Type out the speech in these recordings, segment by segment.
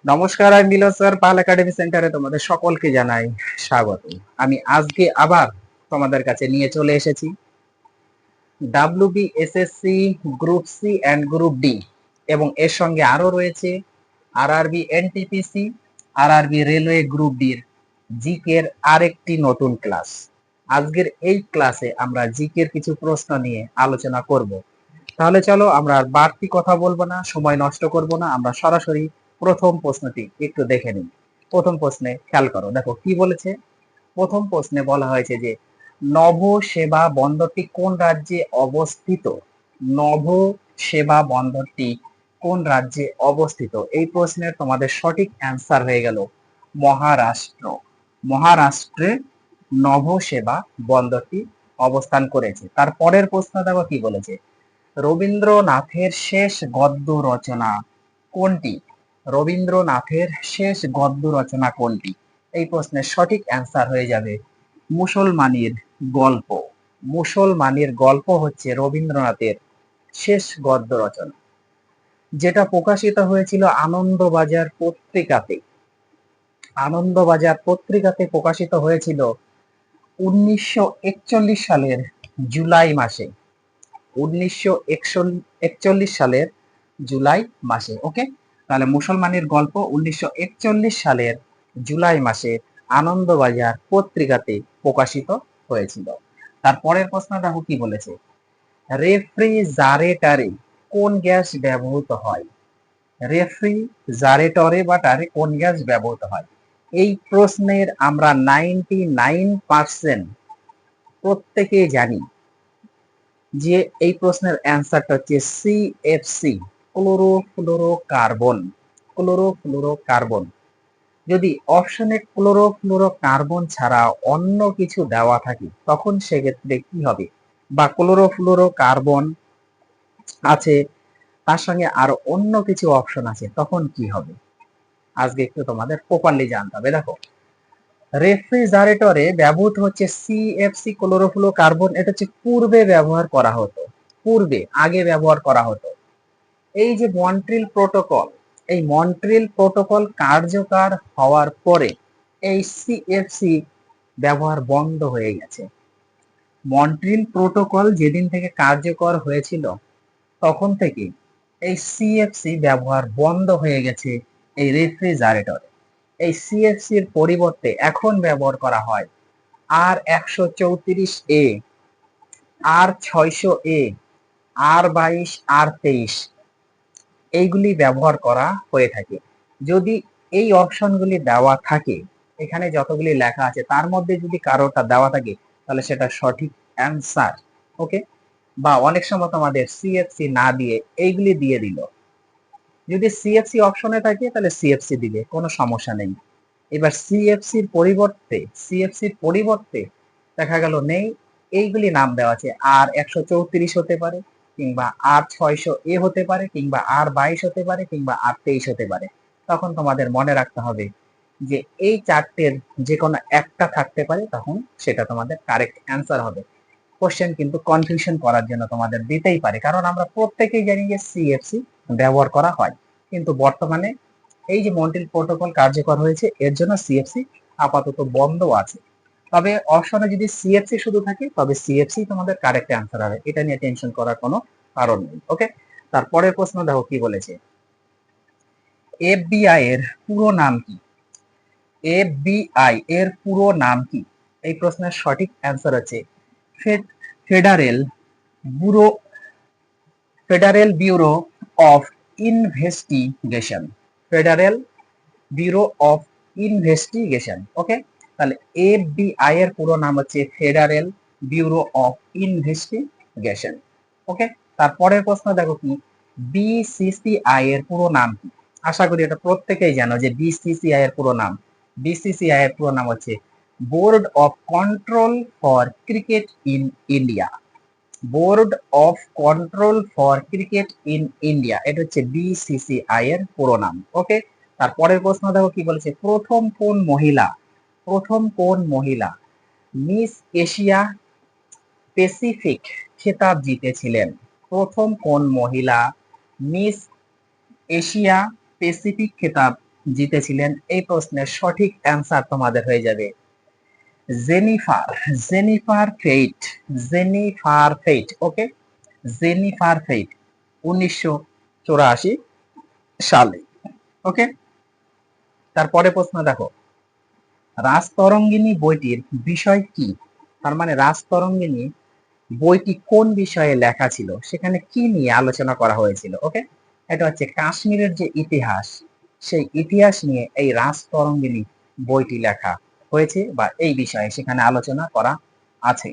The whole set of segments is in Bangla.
নমস্কার, আমি মিলন স্যার, পাল একাডেমি সেন্টারে তোমাদের সকলকে জানাই স্বাগত। আমি আজকে আবার তোমাদের কাছে নিয়ে চলে এসেছি WBSSC group C and group D এবং এর সঙ্গে আরো রয়েছে RRB NTPC, RRB railway group ডির জিকের আরেকটি নতুন ক্লাস। আজকের এই ক্লাসে আমরা জিকের কিছু প্রশ্ন নিয়ে আলোচনা করব। তাহলে চলো আমরা আর বাড়তি কথা বলবো না, সময় নষ্ট করব না, আমরা সরাসরি প্রথম প্রশ্নটি একটু দেখে নিই। প্রথম প্রশ্নে খেয়াল করো, দেখো কি বলেছে। প্রথম প্রশ্নে বলা হয়েছে যে নভ সেবা বন্দরটি কোন রাজ্যে অবস্থিত। নভ সেবা বন্দরটি কোন রাজ্যে অবস্থিত? এই প্রশ্নের তোমাদের সঠিক অ্যান্সার হয়ে গেল মহারাষ্ট্র। মহারাষ্ট্রে নভ সেবা বন্দরটি অবস্থান করেছে। তার পরের প্রশ্ন দেখো কি বলেছে, রবীন্দ্রনাথের শেষ গদ্য রচনা কোনটি? রবীন্দ্রনাথের শেষ গদ্য রচনা কোনটি? এই প্রশ্নের সঠিক অ্যান্সার হয়ে যাবে মুসলমানের গল্প। মুসলমানের গল্প হচ্ছে রবীন্দ্রনাথের শেষ গদ্য রচনা, যেটা প্রকাশিত হয়েছিল আনন্দবাজার পত্রিকাতে। আনন্দবাজার পত্রিকাতে প্রকাশিত হয়েছিল 1941 সালের জুলাই মাসে। 1941 সালের জুলাই মাসে। ওকে, তাহলে মুসলমানের গল্প 1941 সালের জুলাই মাসে আনন্দবাজার পত্রিকাতে প্রকাশিত হয়েছিল। তারপরের প্রশ্ন দেখো কি বলেছে, রেফ্রিজারেটরে কোন গ্যাস ব্যবহৃত হয়? রেফ্রিজারেটরে বা টারে কোন গ্যাস ব্যবহৃত হয়? এই প্রশ্নের আমরা 99% প্রত্যেকেই জানি যে এই প্রশ্নের অ্যান্সারটা হচ্ছে CFC, ক্লোরোফ্লোরোকার্বন। ক্লোরোফ্লোরোকার্বন। যদি অপশনে ক্লোরোফ্লোরোকার্বন ছাড়া অন্য কিছু দেওয়া থাকে তখন সেক্ষেত্রে কি হবে? বা ক্লোরোফ্লোরোকার্বন আছে, তার সঙ্গে আরো অন্য কিছু অপশন আছে, তখন কি হবে? আজকে একটু তোমাদের প্রপারলি জানতে হবে। দেখো, রেফ্রিজারেটরে ব্যবহৃত হচ্ছে CFC, ক্লোরোফ্লোরোকার্বন। এটা হচ্ছে পূর্বে ব্যবহার করা হতো, আগে ব্যবহার করা হতো। এই যে মন্ট্রিল প্রোটোকল, এই মন্ট্রিল প্রোটোকল কার্যকর হওয়ার পরে এই CFC ব্যবহার বন্ধ হয়ে গেছে। মন্ট্রিল প্রোটোকল যেদিন থেকে কার্যকর হয়েছিল তখন থেকে এই CFC ব্যবহার বন্ধ হয়ে গেছে এই রেফ্রিজারেটরে। এই CFC এর পরিবর্তে এখন ব্যবহার করা হয় R134A, R600A, R22, R23, এইগুলি ব্যবহার করা হয়ে থাকে। যদি এই অপশনগুলি দেওয়া থাকে, এখানে যতগুলি লেখা আছে তার মধ্যে যদি কারোটা দেওয়া থাকে তাহলে সেটা সঠিক অ্যান্সার। ওকে, বা অনেক সময় তোমাদের CFC না দিয়ে এইগুলি দিয়ে দিল। যদি CFC অপশনে থাকে তাহলে CFC দিলে কোনো সমস্যা নেই। এবার CFC পরিবর্তে দেখা গেল নেই, এইগুলি নাম দেওয়া আছে, R134 হতে পারে, কিংবা R600A হতে পারে, কিংবা R22 হতে পারে, কিংবা R23 হতে পারে। তখন তোমাদের মনে রাখতে হবে যে এই চারটের যে কোনো একটা থাকতে পারে, তখন সেটা তোমাদের কারেক্ট অ্যান্সার হবে। কোশ্চেন কিন্তু কনফিউশন করার জন্য তোমাদের দিতেই পারে, কারণ আমরা প্রত্যেকেই জানি যে CFC ব্যবহার করা হয়, কিন্তু বর্তমানে এই যে মন্ট্রিল প্রোটোকল কার্যকর হয়েছে এর জন্য CFC আপাতত বন্ধ আছে। তবে অপশনে যদি CFC শুধু থাকে তবে CFC তোমাদের কারেক্ট অ্যান্সার হবে, এটা নিয়ে টেনশন করার কোনো কারণ নেই। ওকে, তারপরের প্রশ্ন দেখো কি বলেছে, FBI এর পুরো নাম কি? FBI এর পুরো নাম কি? এই প্রশ্নের সঠিক অ্যান্সার হচ্ছে federal bureau federal bureau of investigation. Federal bureau of investigation. Okay, তাহলে FBI এর পুরো নাম হচ্ছে federal bureau of investigation. Okay, তারপরের প্রশ্ন দেখো কি, BCCI এর পুরো নাম কি? আশা করি এটা প্রত্যেকেই জানো যে BCCI এর পুরো নাম। BCCI এর পুরো নাম হচ্ছে board of control for cricket in India. Board of control for cricket in India, এটা হচ্ছে BCCI এর পুরো নাম। ওকে, তারপরের প্রশ্ন দেখো কি বলেছে, প্রথম কোন মহিলা মিস এশিয়া প্যাসিফিক খেতাব জিতেছিলেন? প্রথম কোন মহিলা মিস এশিয়া প্যাসিফিক খেতাব জিতেছিলেন? এই প্রশ্নের সঠিক অ্যান্সার তোমাদের হয়ে যাবে Jennifer Jennifer Feit Jennifer Feit. Okay, Jennifer Feit 1984 সালে। ওকে, তারপরে প্রশ্ন দেখো, রাজতরঙ্গিনী বইটির বিষয় কি? তার মানে রাজতরঙ্গিনী বইটি কোন বিষয়ে লেখা ছিল, সেখানে কি নিয়ে আলোচনা করা হয়েছিল? ওকে, এটা হচ্ছে কাশ্মীরের যে ইতিহাস, সেই ইতিহাস নিয়ে এই রাজতরঙ্গিনী বইটি লেখা হয়েছে বা এই বিষয়ে সেখানে আলোচনা করা আছে।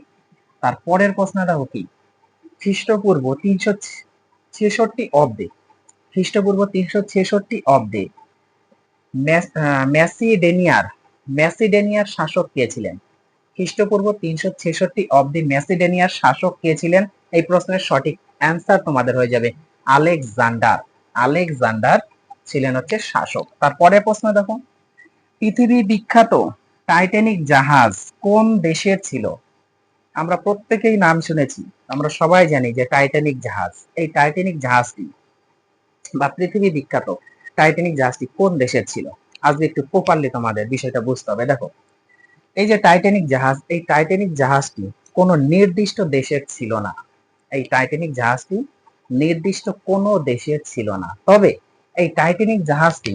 তারপরের প্রশ্নটা কি, খ্রিস্টপূর্ব 366 অব্দে খ্রিস্টপূর্ব 366 অব্দে ম্যাসিডেনিয়ার শাসক কে ছিলেন? খ্রিস্টপূর্ব 366 অব্দে ম্যাসিডেনিয়ার শাসক কে ছিলেন? এই প্রশ্নের সঠিক অ্যান্সার তোমাদের হয়ে যাবে আলেকজান্ডার। আলেকজান্ডার ছিলেন হচ্ছে শাসক। তারপরে প্রশ্ন দেখো, পৃথিবী বিখ্যাত টাইটানিক জাহাজ কোন দেশের ছিল? আমরা প্রত্যেকেই নাম শুনেছি, আমরা সবাই জানি যে টাইটানিক জাহাজ, এই টাইটানিক জাহাজটি বা পৃথিবী বিখ্যাত টাইটানিক জাহাজটি কোন দেশের ছিল? আজকে একটু প্রপারলি তোমাদের বিষয়টা বুঝতে হবে। দেখো, এই যে টাইটানিক জাহাজ, এই টাইটানিক জাহাজটি কোনো নির্দিষ্ট দেশের ছিল না। এই টাইটানিক জাহাজটি নির্দিষ্ট কোনো দেশের ছিল না, তবে এই টাইটানিক জাহাজটি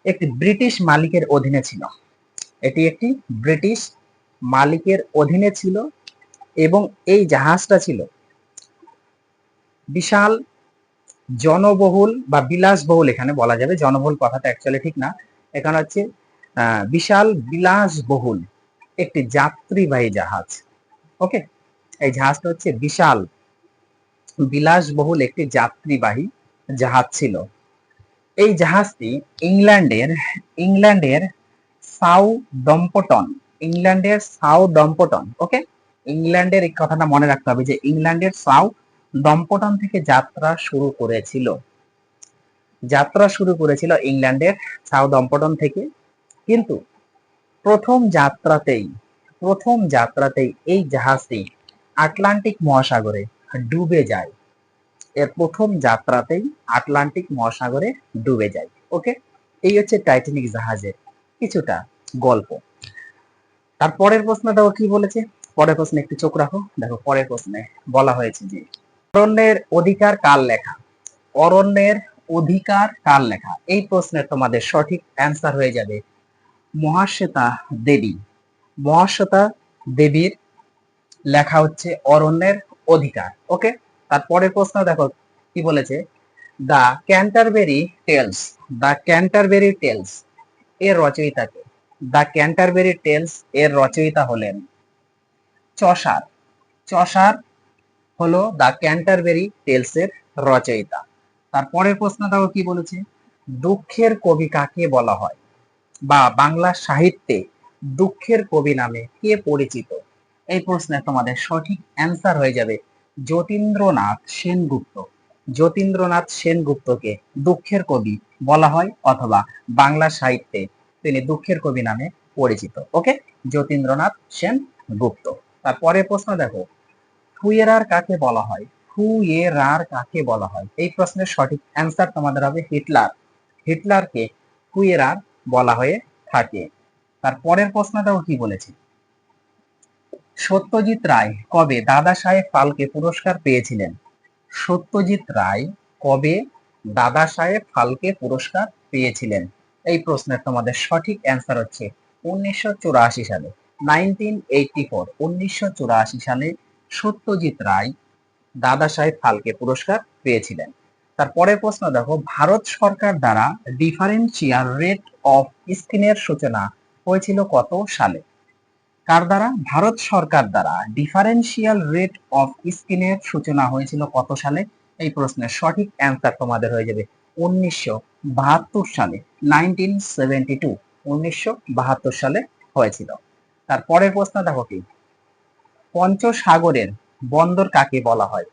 একটি ব্রিটিশ মালিকের অধীনে ছিল। এটি একটি ব্রিটিশ মালিকের অধীনে ছিল এবং এই জাহাজটা ছিল বিশাল জনবহুল বা বিলাসবহুল, এখানে বলা যাবে জনবহুল কথাটা অ্যাকচুয়ালি ঠিক না, এখানে হচ্ছে বিশাল বিলাসবহুল একটি যাত্রীবাহী জাহাজ। ওকে, এই জাহাজটা হচ্ছে বিশাল বিলাসবহুল একটি যাত্রীবাহী জাহাজ ছিল। এই জাহাজটি ইংল্যান্ডের সাউদম্পটন ওকে, ইংল্যান্ডের এই কথাটা মনে রাখতে হবে যে ইংল্যান্ডের সাউদম্পটন থেকে যাত্রা শুরু করেছিল ইংল্যান্ডের সাউদম্পটন থেকে। কিন্তু প্রথম যাত্রাতেই এই জাহাজটি আটলান্টিক মহাসাগরে ডুবে যায়। এর প্রথম যাত্রাতেই আটলান্টিক মহাসাগরে ডুবে যায়। ওকে, এই হচ্ছে টাইটানিক জাহাজের কিছুটা গল্প। তারপরের প্রশ্ন দেখো কি বলেছে, পরের প্রশ্নে একটু চোখ রাখো। দেখো, পরের প্রশ্নে বলা হয়েছে যে অরণ্যের অধিকার কার লেখা? অরণ্যের অধিকার কার লেখা? এই প্রশ্নের তোমাদের সঠিক অ্যান্সার হয়ে যাবে মহাশ্বেতা দেবী। মহাশ্বেতা দেবীর লেখা হচ্ছে অরণ্যের অধিকার। ওকে, তারপরের প্রশ্ন দেখো কি বলেছে, দ্য ক্যান্টারবেরি টেলস এর রচয়িতাকে? দ্য ক্যান্টারবেরি টেলস এর রচয়িতা হলেন চসার। চসার হলো দ্য ক্যান্টারবেরি টেলস এর রচয়িতা। তারপরের প্রশ্ন দেখো কি বলেছে, দুঃখের কবি কাকে বলা হয় বা বাংলা সাহিত্যে দুঃখের কবি নামে কে পরিচিত? এই প্রশ্নে তোমাদের সঠিক অ্যান্সার হয়ে যাবে যতীন্দ্রনাথ সেনগুপ্ত। যতীন্দ্রনাথ সেনগুপ্তকে দুঃখের কবি বলা হয়, অথবা বাংলা সাহিত্যে তিনি দুঃখের কবি নামে পরিচিত। ওকে, যতীন্দ্রনাথ সেনগুপ্ত। তারপরে প্রশ্ন দেখো, ফুয়েরার কাকে বলা হয়? ফুয়েরার কাকে বলা হয়? এই প্রশ্নের সঠিক অ্যান্সার তোমাদের হবে হিটলার। হিটলারকে ফুয়েরার বলা হয়ে থাকে। তারপরের প্রশ্নটাও কি বলেছে, সত্যজিৎ রায় কবে দাদা সাহেব ফালকে পুরস্কার পেয়েছিলেন? সত্যজিৎ রায় কবে দাদা সাহেব ফালকে পুরস্কার পেয়েছিলেন? এই প্রশ্নের তোমাদের সঠিক অ্যান্সার হচ্ছে 1984 সালে। 1984 সালে সত্যজিৎ রায় দাদা সাহেব ফালকে পুরস্কার পেয়েছিলেন। তারপরের প্রশ্ন দেখো, ভারত সরকার দ্বারা ডিফারেন্সিয়াল রেট অফ স্কিনের সূচনা হয়েছিল কত সালে? কার দ্বারা? ভারত সরকার দ্বারা ডিফারেন্সিয়াল রেট অফ স্কিনের সূচনা হয়েছিল কত সালে? এই প্রশ্নের সঠিক অ্যান্সার তোমাদের হয়ে যাবে 1972 সালে। 1972 সালে হয়েছিল। তারপরের প্রশ্ন দেখো কি, পঞ্চসাগরের বন্দর কাকে বলা হয়?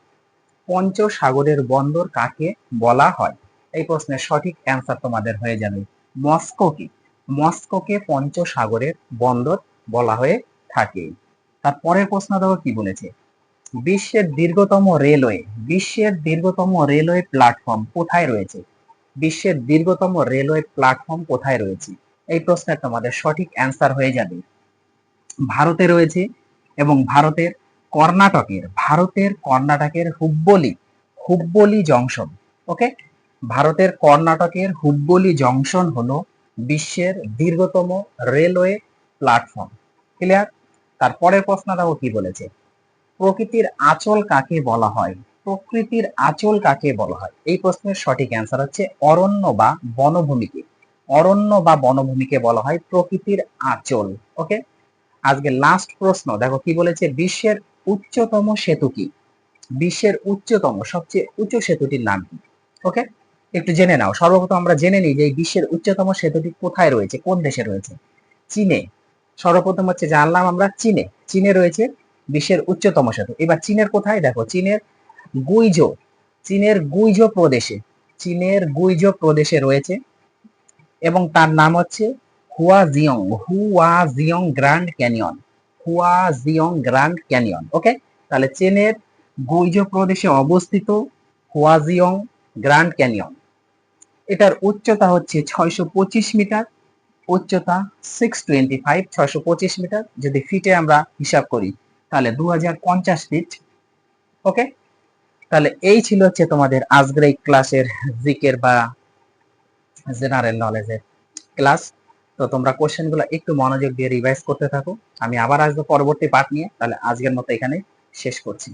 পঞ্চসাগরের বন্দর কাকে বলা হয়? এই প্রশ্নের সঠিক অ্যান্সার তোমাদের হয়ে যাবে মস্কোকে। মস্কোকে পঞ্চসাগরের বন্দর বলা হয়ে থাকে। তারপরের প্রশ্ন দেখো কি বলেছে, বিশ্বের দীর্ঘতম রেলওয়ে প্ল্যাটফর্ম কোথায় রয়েছে? বিশ্বের দীর্ঘতম রেলওয়ে প্ল্যাটফর্ম কোথায় রয়েছে? এই প্রশ্নের তোমাদের সঠিক অ্যান্সার হয়ে যাবে ভারতে রয়েছে, এবং ভারতের কর্ণাটকের হুব্বলি জংশন। ওকে, ভারতের কর্ণাটকের হুব্বলি জংশন হলো বিশ্বের দীর্ঘতম রেলওয়ে প্ল্যাটফর্ম। ক্লিয়ার? তারপরের প্রশ্ন দেখো কি বলেছে, প্রকৃতির আঁচল কাকে বলা হয়? প্রকৃতির আঁচল কাকে বলা হয়? এই প্রশ্নের সঠিক অ্যান্সার হচ্ছে অরণ্য বা বনভূমিকে বলা হয় প্রকৃতির আঁচল। ওকে, আজকে লাস্ট প্রশ্ন দেখো কি বলেছে, বিশ্বের উচ্চতম সেতু কি? বিশ্বের সবচেয়ে উঁচু সেতুটির নাম কি? ওকে, একটু জেনে নাও। সর্বপ্রথম আমরা জেনে নিই যে এই বিশ্বের উচ্চতম সেতুটি কোথায় রয়েছে, কোন দেশে রয়েছে। চীনে। সর্বপ্রথম হচ্ছে জানলাম আমরা চীনে রয়েছে বিশ্বের উচ্চতম সেতু। এবার চীনের কোথায়, দেখো গুইজো চীনের গুইজো প্রদেশে রয়েছে, এবং তার নাম হচ্ছে হুয়াজিয়ং গ্র্যান্ড ক্যানিয়ন। ওকে, তাহলে চীনের গুইজো প্রদেশে অবস্থিত হুয়াজিয়ং গ্র্যান্ড ক্যানিয়ন। এটার উচ্চতা হচ্ছে 625 মিটার, উচ্চতা 625 যদি ফিটে আমরা হিসাব করি তাহলে 2050 ফিট। ওকে, তাহলে এই ছিল হচ্ছে তোমাদের আজকের এই ক্লাসের জিকের বা জেনারেল নলেজের ক্লাস। তো তোমরা কোশ্চেন গুলো একটু মনোযোগ দিয়ে রিভাইজ করতে থাকো। আমি আবার আসবো পরবর্তী পার্ট নিয়ে। তাহলে আজকের মতো এখানে শেষ করছি।